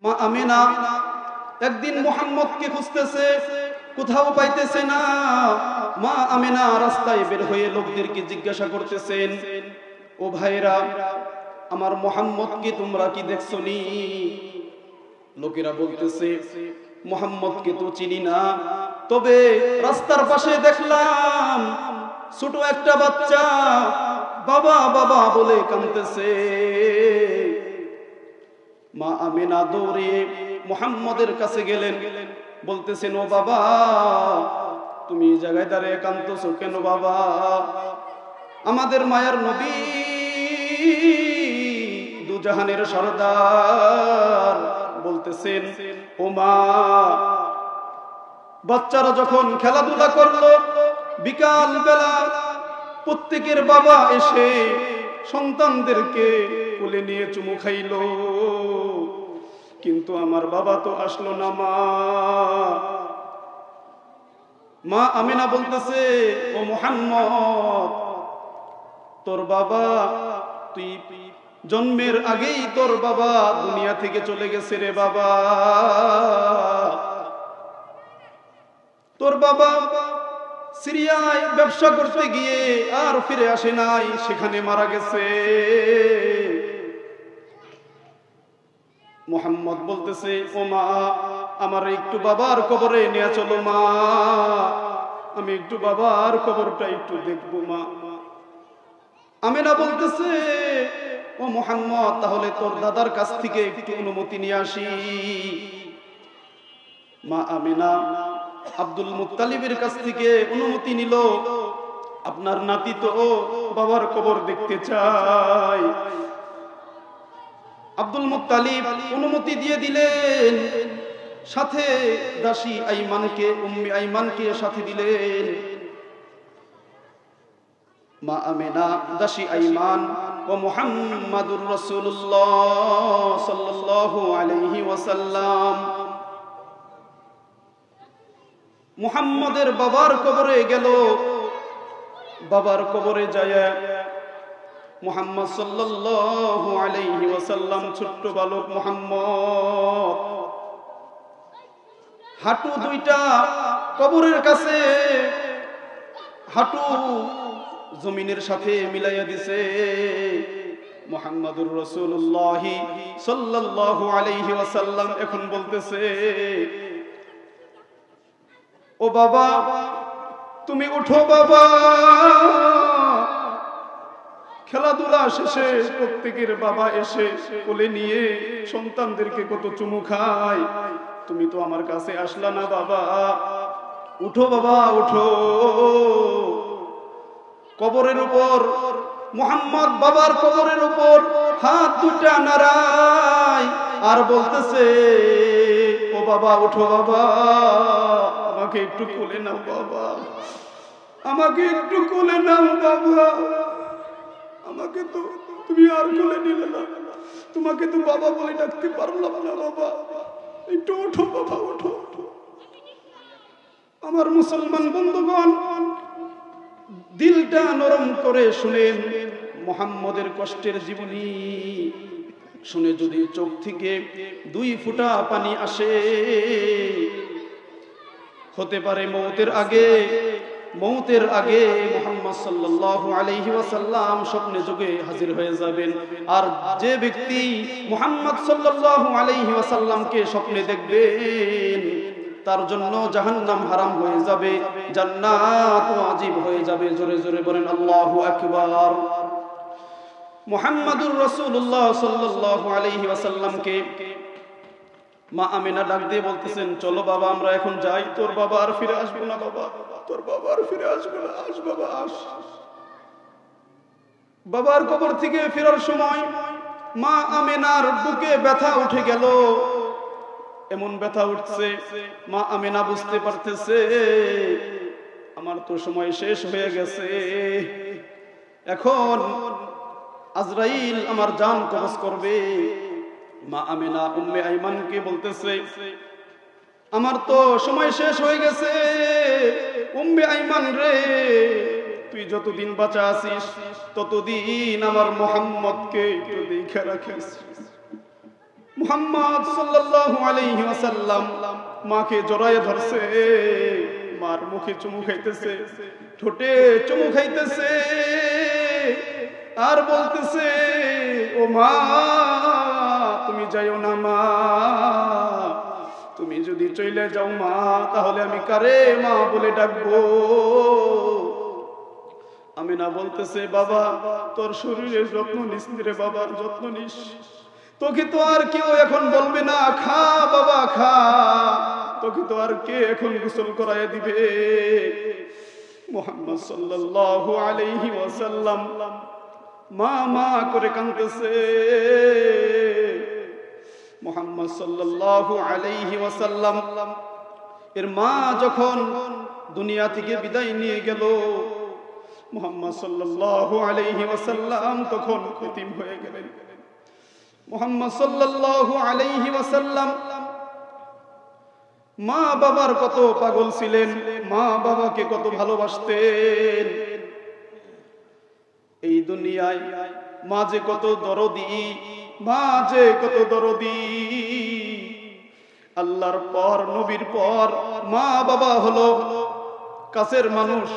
মা আমিনা একদিন মুহাম্মদকে খুঁজতেছে, কোথাও পাইতেছে না। মা আমিনা রাস্তায় বের হয়ে লোকদেরকে জিজ্ঞাসা করতেছেন, ও ভাইরা, আমার মুহাম্মদকে তোমরা কি দেখছনি? লোকেরা বলতেছে, মুহাম্মদকে তো চিনি না, তবে রাস্তার পাশে দেখলাম ছোট একটা বাচ্চা বাবা বাবা বলে কাঁদতেছে। মা আমিনা দৌড়ে মুহাম্মদের কাছে গেলেন, বলতেছেন, ও বাবা, তুমি এই জায়গায় দাঁড়িয়ে কাঁদতেছো কেন বাবা? আমাদের মায়ার নবী, দুজাহানের সরদার বলতেছেন, ও মা, বাচ্চারা যখন খেলাধুলা করলো, বিকাল বেলা প্রত্যেকের বাবা এসে সন্তানদেরকে কোলে নিয়ে চুমু খাইলো, কিন্তু আমার বাবা তো আসলো না। মা আমিনা বলতেছে, ও মুহাম্মদ, তোর বাবা, তুই জন্মের আগেই তোর বাবা দুনিয়া থেকে চলে গেছে রে বাবা। তোর বাবা সিরিয়ায় ব্যবসা করতে গিয়ে আর ফিরে আসে নাই, সেখানে মারা গেছে। মুহাম্মদ বলতেছে, ও মা, আমার একটু বাবার কবরে নিয়ে চলো মা, আমি একটু বাবার কবরটা একটু দেখবো মা। আমিনা বলতেছে, ও মুহাম্মদ, তাহলে তোর দাদার কাছ থেকে একটু অনুমতি নিয়ে আসি। মা আমিনা আব্দুল মুত্তালিবের কাছ থেকে অনুমতি নিল, আপনার নাতি তো বাবার কবর দেখতে চায়। আব্দুল মুত্তালিব অনুমতি দিয়ে দিলেন, সাথে দাসী আইমানকে, উম্মে আইমানকে সাথে দিলেন। মা আমিনা, দাসী আইমান ও মুহাম্মাদুর রাসূলুল্লাহ সাল্লাল্লাহু আলাইহি ওয়াসাল্লাম মুহাম্মাদের বাবার কবরে গেল। বাবার কবরে যায় মুহাম্মদ সাল্লাল্লাহু আলাইহি ওয়াসাল্লাম, ছোট্ট বালক মুহাম্মদ, হাঁটু দুইটা কবরের কাছে, হাঁটু জমিনের সাথে মিলাইয়া দিছে। মুহাম্মাদুর রাসূলুল্লাহ সাল্লাল্লাহু আলাইহি ওয়াসাল্লাম এখন বলতেছে, ও বাবা, তুমি উঠো বাবা। খেলাধুলা শেষে প্রত্যেকের বাবা এসে কোলে নিয়ে সন্তানদেরকে কত চুমু খায়, তুমি তো আমার কাছে আসলা না বাবা। উঠো বাবা, উঠো। কবরের উপর মুহাম্মদ বাবার কবরের উপর হাত দুটা নাড়ায় আর বলতেছে, ও বাবা, উঠো বাবা, আমাকে একটু কোলে নাও বাবা, আমাকে একটু কোলে নাও বাবা। আমাকে তো তুমি আর কোলে নিলে না, তোমাকে তো বাবা বলে ডাকতে পারলাম না বাবা, একটু ওঠো বাবা, ওঠো। আমার মুসলমান বন্ধুগণ, দিলটা নরম করে শুনেন মুহাম্মদের কষ্টের জীবনী। শুনে যদি চোখ থেকে 2 ফোঁটা পানি আসে, হতে পারে মৌতের আগে মুহাম্মদ সাল্লাল্লাহু আলাইহি ওয়াসাল্লাম স্বপ্নে যোগে হাজির হয়ে যাবেন। আর যে ব্যক্তি মুহাম্মদ সাল্লাল্লাহু আলাইহি ওয়াসাল্লামকে স্বপ্নে দেখবেন, তার জন্য জাহান্নাম হারাম হয়ে যাবে, জান্নাত ওয়াজিব হয়ে যাবে। জোরে জোরে বলেন আল্লাহু আকবার। মুহাম্মাদুর রাসূলুল্লাহ সাল্লাল্লাহু আলাইহি ওয়াসাল্লামকে মা আমিনা ডাক দিয়ে বলতেছেন, চলো বাবা, আমরা এখন যাই, তোর বাবা আর ফিরে আসবে না বাবা, তোর বাবা আর ফিরে আসবে না, আস বাবা, আস। বাবার কবর থেকে ফেরার সময় মা আমিনার বুকে ব্যথা উঠে গেল। এমন ব্যথা উঠছে, মা আমিনা বুঝতে পারতেছে আমার তো সময় শেষ হয়ে গেছে, এখন আজরাইল আমার জান কবজ করবে। মা আমিনা উম্মে আইমানকে বলতেছে, আমার তো সময় শেষ হয়ে গেছে, উম্মে আইমান রে, তুই যতদিন বাঁচা আছিস ততদিন আমার মুহাম্মদকে একটু দেখে রাখিস। মুহাম্মদ সাল্লাল্লাহু আলাইহি ওয়াসাল্লাম মাকে জড়ায়ে ধরছে, মার মুখে চুমু খাইতেছে, ঠোঁটে চুমু খাইতেছে, আর বলতেছে, ও মা তুমি যাইও না মা, তুমি যদি চলে যাও মা, তাহলে আমি কারে মা বলে ডাকবো? আমিনা বলতেছে, বাবা তোর শরীরের যত্ন নিস রে বাবা, যত্ন নিস, তোকে তো আর কেউ এখন বলবে না খা বাবা খা, তোকে তো আর কে এখন গোসল করায় দিবে? মুহাম্মদ সাল্লাল্লাহু আলাইহি ওয়াসাল্লাম মা মা করে কাঁদতেছে। মুহাম্মদ সাল্লাল্লাহু আলাইহি ওয়াসাল্লাম এর মা যখন দুনিয়া থেকে বিদায় নিয়ে গেল, মুহাম্মদ সাল্লাল্লাহু আলাইহি ওয়াসাল্লাম তখন ইতিম হয়ে গেলেন। মুহাম্মদ সাল্লাল্লাহু আলাইহি ওয়াসাল্লাম মা বাবার কত পাগল ছিলেন, মা বাবাকে কত ভালোবাসতেন। এই দুনিয়ায় মা যে কত দরদি, মা যে কত দরদি। আল্লাহর পর, নবীর পর মা বাবা হলো কাছের মানুষ।